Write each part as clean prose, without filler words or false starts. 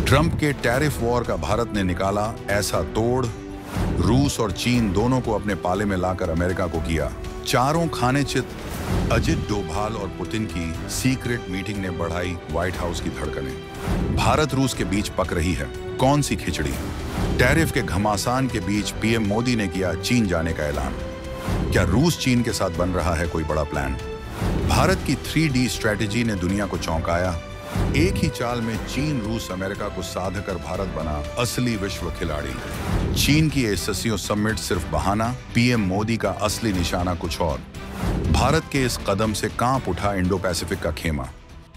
Trump के tariff war का भारत ने निकाला ऐसा तोड़, रूस और चीन दोनों को अपने पाले में लाकर अमेरिका को किया चारों खाने चित। अजित डोभाल और पुतिन की सीक्रेट मीटिंग ने बढ़ाई व्हाइट हाउस की धड़कनें। भारत रूस के बीच पक रही है कौन सी खिचड़ी। टैरिफ के घमासान के बीच पीएम मोदी ने किया चीन जाने का ऐलान। क्या रूस चीन के साथ बन रहा है कोई बड़ा प्लान? भारत की 3D स्ट्रेटेजी ने दुनिया को चौंकाया। एक ही चाल में चीन, रूस, अमेरिका को साध कर भारत बना असली विश्व खिलाड़ी। चीन की एससीओ समिट सिर्फ बहाना, पीएम मोदी का असली निशाना कुछ और। भारत के इस कदम से कांप उठा इंडो पैसिफिक का खेमा।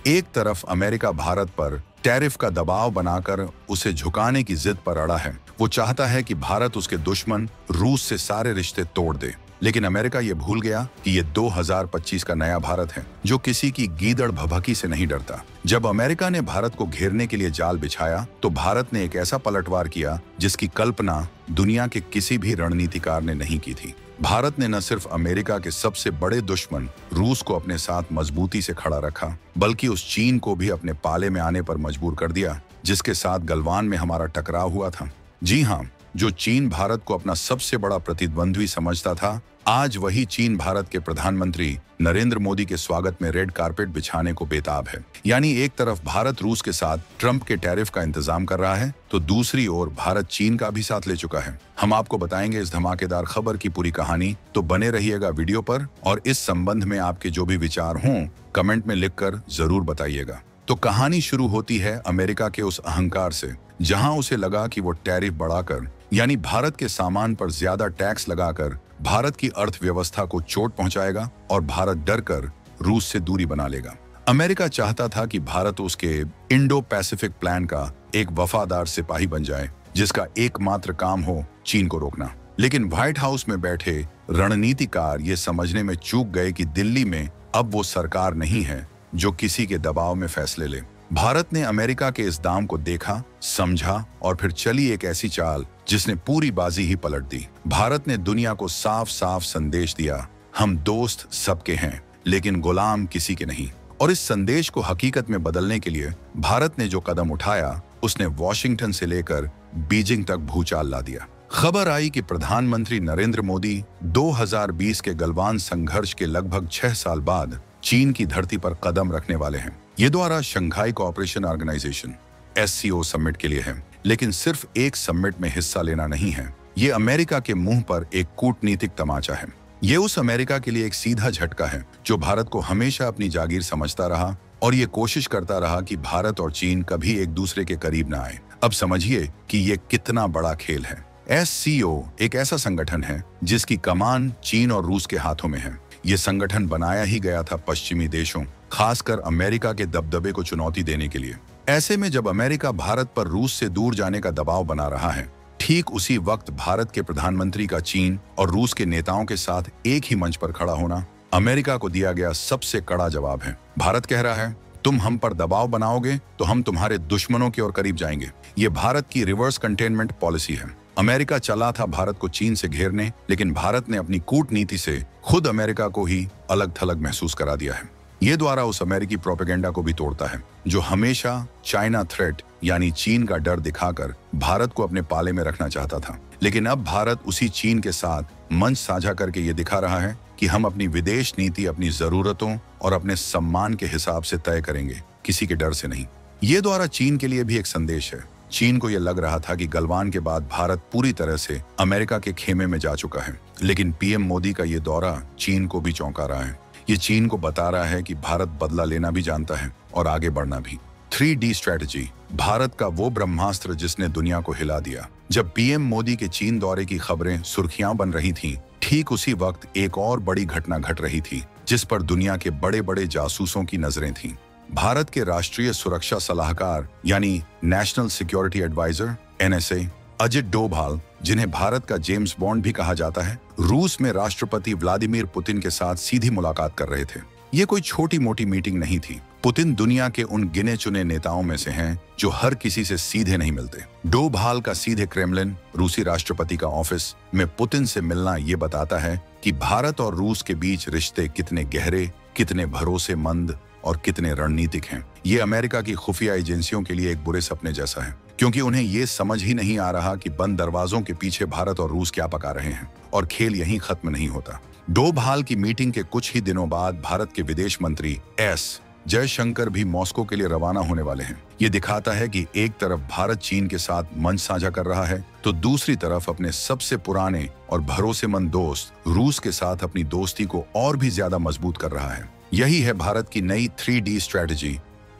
एक तरफ अमेरिका भारत पर टैरिफ का दबाव बनाकर उसे झुकाने की जिद पर अड़ा है। वो चाहता है कि भारत उसके दुश्मन रूस से सारे रिश्ते तोड़ दे। लेकिन अमेरिका ये भूल गया कि ये 2025 का नया भारत है जो किसी की गीदड़ भभकी से नहीं डरता। जब अमेरिका ने भारत को घेरने के लिए जाल बिछाया तो भारत ने एक ऐसा पलटवार किया जिसकी कल्पना दुनिया के किसी भी रणनीतिकार ने नहीं की थी। भारत ने न सिर्फ अमेरिका के सबसे बड़े दुश्मन रूस को अपने साथ मजबूती से खड़ा रखा, बल्कि उस चीन को भी अपने पाले में आने पर मजबूर कर दिया जिसके साथ गलवान में हमारा टकराव हुआ था। जी हाँ, जो चीन भारत को अपना सबसे बड़ा प्रतिद्वंद्वी समझता था, आज वही चीन भारत के प्रधानमंत्री नरेंद्र मोदी के स्वागत में रेड कारपेट बिछाने को बेताब है। यानी एक तरफ भारत रूस के साथ ट्रंप के टैरिफ का इंतजाम कर रहा है तो दूसरी ओर भारत चीन का भी साथ ले चुका है। हम आपको बताएंगे इस धमाकेदार खबर की पूरी कहानी, तो बने रहिएगा वीडियो पर। और इस संबंध में आपके जो भी विचार हों कमेंट में लिखकर जरूर बताइएगा। तो कहानी शुरू होती है अमेरिका के उस अहंकार से, जहां उसे लगा कि वो टैरिफ बढ़ाकर यानी भारत के सामान पर ज्यादा टैक्स लगाकर भारत की अर्थव्यवस्था को चोट पहुंचाएगा और भारत डरकर रूस से दूरी बना लेगा। अमेरिका चाहता था कि भारत उसके इंडो पैसिफिक प्लान का एक वफादार सिपाही बन जाए जिसका एकमात्र काम हो चीन को रोकना। लेकिन व्हाइट हाउस में बैठे रणनीतिकार ये समझने में चूक गए कि दिल्ली में अब वो सरकार नहीं है जो किसी के दबाव में फैसले ले। भारत ने अमेरिका के इस दाम को देखा, समझा और फिर चली एक ऐसी चाल जिसने पूरी बाजी ही पलट दी। भारत ने दुनिया को साफ साफ संदेश दिया, हम दोस्त सबके हैं लेकिन गुलाम किसी के नहीं। और इस संदेश को हकीकत में बदलने के लिए भारत ने जो कदम उठाया उसने वॉशिंगटन से लेकर बीजिंग तक भूचाल ला दिया। खबर आई कि प्रधानमंत्री नरेंद्र मोदी 2020 के गलवान संघर्ष के लगभग 6 साल बाद चीन की धरती पर कदम रखने वाले हैं। ये द्वारा Shanghai Cooperation Organisation SCO summit के लिए है, लेकिन सिर्फ एक समिट में हिस्सा लेना नहीं है। ये अमेरिका के मुंह पर एक कूटनीतिक तमाचा है। ये उस अमेरिका के लिए एक सीधा झटका है जो भारत को हमेशा अपनी जागीर समझता रहा और ये कोशिश करता रहा कि भारत और चीन कभी एक दूसरे के करीब ना आए। अब समझिए कि ये कितना बड़ा खेल है। SCO एक ऐसा संगठन है जिसकी कमान चीन और रूस के हाथों में है। ये संगठन बनाया ही गया था पश्चिमी देशों, खासकर अमेरिका के दबदबे को चुनौती देने के लिए। ऐसे में जब अमेरिका भारत पर रूस से दूर जाने का दबाव बना रहा है, ठीक उसी वक्त भारत के प्रधानमंत्री का चीन और रूस के नेताओं के साथ एक ही मंच पर खड़ा होना अमेरिका को दिया गया सबसे कड़ा जवाब है। भारत कह रहा है, तुम हम पर दबाव बनाओगे तो हम तुम्हारे दुश्मनों की ओर करीब जाएंगे। ये भारत की रिवर्स कंटेनमेंट पॉलिसी है। अमेरिका चला था भारत को चीन से घेरने, लेकिन भारत ने अपनी कूटनीति से खुद अमेरिका को ही अलग थलग महसूस करा दिया है। ये द्वारा उस अमेरिकी प्रोपेगेंडा को भी तोड़ता है जो हमेशा चाइना थ्रेट यानी चीन का डर दिखाकर भारत को अपने पाले में रखना चाहता था। लेकिन अब भारत उसी चीन के साथ मंच साझा करके ये दिखा रहा है कि हम अपनी विदेश नीति अपनी जरूरतों और अपने सम्मान के हिसाब से तय करेंगे, किसी के डर से नहीं। ये द्वारा चीन के लिए भी एक संदेश है। चीन को यह लग रहा था कि गलवान के बाद भारत पूरी तरह से अमेरिका के खेमे में जा चुका है, लेकिन पीएम मोदी का ये दौरा चीन को भी चौंका रहा है। ये चीन को बता रहा है कि भारत बदला लेना भी जानता है और आगे बढ़ना भी। 3D स्ट्रेटेजी, भारत का वो ब्रह्मास्त्र जिसने दुनिया को हिला दिया। जब पीएम मोदी के चीन दौरे की खबरें सुर्खियां बन रही थीं, ठीक उसी वक्त एक और बड़ी घटना घट रही थी जिस पर दुनिया के बड़े बड़े जासूसों की नजरें थीं। भारत के राष्ट्रीय सुरक्षा सलाहकार यानी national security adviser NSA Ajit Doval, जिन्हें भारत का जेम्स बॉन्ड भी कहा जाता है, रूस में राष्ट्रपति व्लादिमीर पुतिन के साथ सीधी मुलाकात कर रहे थे। ये कोई छोटी मोटी मीटिंग नहीं थी। पुतिन दुनिया के उन गिने चुने नेताओं में से हैं जो हर किसी से सीधे नहीं मिलते। डोभाल का सीधे क्रेमलिन, रूसी राष्ट्रपति का ऑफिस में पुतिन से मिलना ये बताता है कि भारत और रूस के बीच रिश्ते कितने गहरे, कितने भरोसेमंद और कितने रणनीतिक हैं। ये अमेरिका की खुफिया एजेंसियों के लिए एक बुरे सपने जैसा है, क्योंकि उन्हें ये समझ ही नहीं आ रहा कि बंद दरवाजों के पीछे भारत और रूस क्या पका रहे हैं, और खेल यहीं खत्म नहीं होता। डोभाल की मीटिंग के कुछ ही दिनों बाद भारत के विदेश मंत्री एस जयशंकर भी मॉस्को के लिए रवाना होने वाले हैं। ये दिखाता है कि एक तरफ भारत चीन के साथ मंच साझा कर रहा है, तो दूसरी तरफ अपने सबसे पुराने और भरोसेमंद दोस्त रूस के साथ अपनी दोस्ती को और भी ज्यादा मजबूत कर रहा है। यही है भारत की नई 3D स्ट्रेटजी: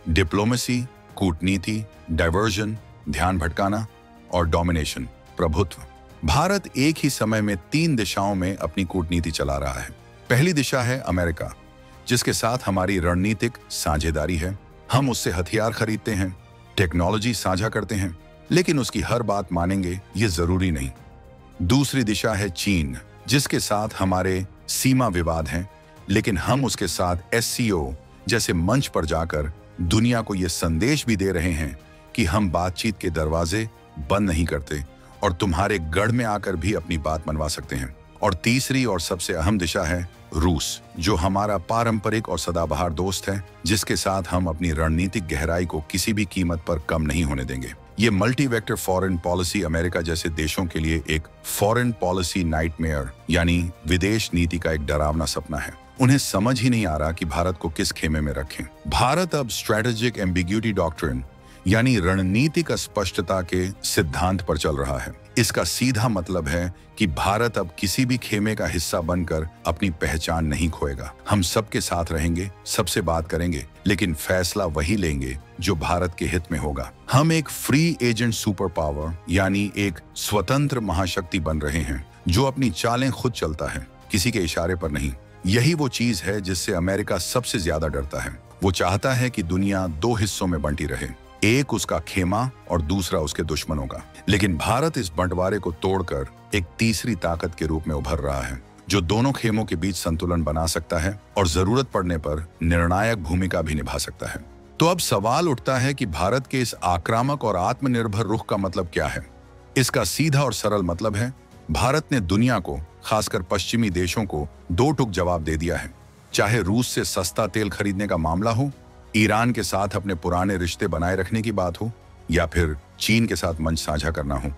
डिप्लोमेसी, कूटनीति, डाइवर्जन, ध्यान भटकाना, और डोमिनेशन, प्रभुत्व। भारत एक ही समय में 3 दिशाओं में अपनी कूटनीति चला रहा है। पहली दिशा है अमेरिका, जिसके साथ हमारी रणनीतिक साझेदारी है। हम उससे हथियार खरीदते हैं, टेक्नोलॉजी साझा करते हैं, लेकिन उसकी हर बात मानेंगे ये जरूरी नहीं। दूसरी दिशा है चीन, जिसके साथ हमारे सीमा विवाद हैं, लेकिन हम उसके साथ SCO जैसे मंच पर जाकर दुनिया को ये संदेश भी दे रहे हैं कि हम बातचीत के दरवाजे बंद नहीं करते और तुम्हारे गढ़ में आकर भी अपनी बात मनवा सकते हैं। और तीसरी और सबसे अहम दिशा है रूस, जो हमारा पारंपरिक और सदाबहार दोस्त है, जिसके साथ हम अपनी रणनीतिक गहराई को किसी भी कीमत पर कम नहीं होने देंगे। ये multi vector foreign policy America जैसे देशों के लिए एक फॉरेन पॉलिसी नाइटमेयर यानी विदेश नीति का एक डरावना सपना है। उन्हें समझ ही नहीं आ रहा कि भारत को किस खेमे में रखें। भारत अब स्ट्रेटेजिक एम्बिग्यूटी डॉक्ट्रिन यानी रणनीतिक अस्पष्टता के सिद्धांत पर चल रहा है। इसका सीधा मतलब है कि भारत अब किसी भी खेमे का हिस्सा बनकर अपनी पहचान नहीं खोएगा। हम सबके साथ रहेंगे, सबसे बात करेंगे, लेकिन फैसला वही लेंगे जो भारत के हित में होगा। हम एक फ्री एजेंट सुपर पावर यानी एक स्वतंत्र महाशक्ति बन रहे हैं, जो अपनी चालें खुद चलता है, किसी के इशारे पर नहीं। यही वो चीज है जिससे अमेरिका सबसे ज्यादा डरता है। वो चाहता है कि दुनिया 2 हिस्सों में बंटी रहे, एक उसका खेमा और दूसरा उसके दुश्मनों का। लेकिन भारत इस बंटवारे को तोड़कर एक तीसरी ताकत के रूप में उभर रहा है, जो दोनों खेमों के बीच संतुलन बना सकता है और जरूरत पड़ने पर निर्णायक भूमिका भी निभा सकता है। तो अब सवाल उठता है कि भारत के इस आक्रामक और आत्मनिर्भर रुख का मतलब क्या है। इसका सीधा और सरल मतलब है, भारत ने दुनिया को, खासकर पश्चिमी देशों को, 2 टूक जवाब दे दिया है। चाहे रूस से सस्ता तेल खरीदने का मामला हो, ईरान के साथ अपने पुराने रिश्ते बनाए रखने की बात हो, या फिर चीन के साथ मंच साझा करना हो,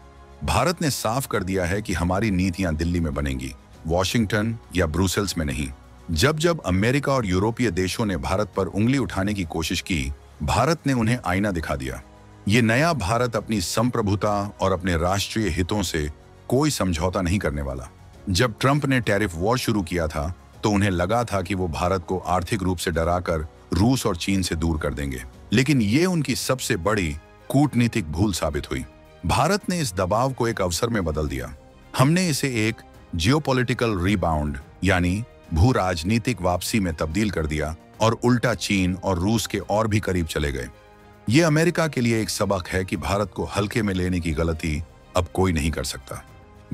भारत ने साफ कर दिया है कि हमारी नीतियां दिल्ली में बनेंगी, वॉशिंगटन या ब्रुसेल्स में नहीं। जब जब अमेरिका और यूरोपीय देशों ने भारत पर उंगली उठाने की कोशिश की, भारत ने उन्हें आईना दिखा दिया। ये नया भारत अपनी संप्रभुता और अपने राष्ट्रीय हितों से कोई समझौता नहीं करने वाला। जब ट्रंप ने टैरिफ वॉर शुरू किया था, तो उन्हें लगा था कि वो भारत को आर्थिक रूप से डराकर रूस और चीन से दूर कर देंगे, लेकिन ये उनकी सबसे बड़ी कूटनीतिक भूल साबित हुई। भारत ने इस दबाव को एक अवसर में बदल दिया। हमने इसे एक जियोपॉलिटिकल रीबाउंड यानी भू राजनीतिक वापसी में तब्दील कर दिया और उल्टा चीन और रूस के और भी करीब चले गए। ये अमेरिका के लिए एक सबक है कि भारत को हल्के में लेने की गलती अब कोई नहीं कर सकता।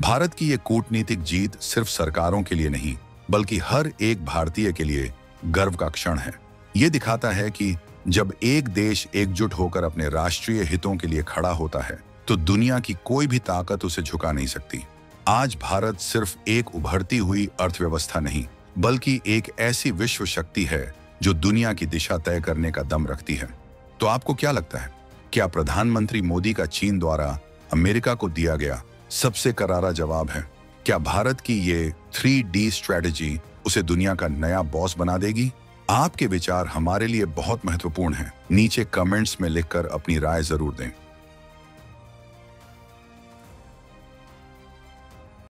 भारत की ये कूटनीतिक जीत सिर्फ सरकारों के लिए नहीं, बल्कि हर एक भारतीय के लिए गर्व का क्षण है। ये दिखाता है कि जब एक देश एकजुट होकर अपने राष्ट्रीय हितों के लिए खड़ा होता है, तो दुनिया की कोई भी ताकत उसे झुका नहीं सकती। आज भारत सिर्फ एक उभरती हुई अर्थव्यवस्था नहीं, बल्कि एक ऐसी विश्व शक्ति है जो दुनिया की दिशा तय करने का दम रखती है। तो आपको क्या लगता है, क्या प्रधानमंत्री मोदी का चीन द्वारा अमेरिका को दिया गया सबसे करारा जवाब है? क्या भारत की ये 3D स्ट्रेटजी उसे दुनिया का नया बॉस बना देगी? आपके विचार हमारे लिए बहुत महत्वपूर्ण हैं। नीचे कमेंट्स में लिखकर अपनी राय जरूर दें।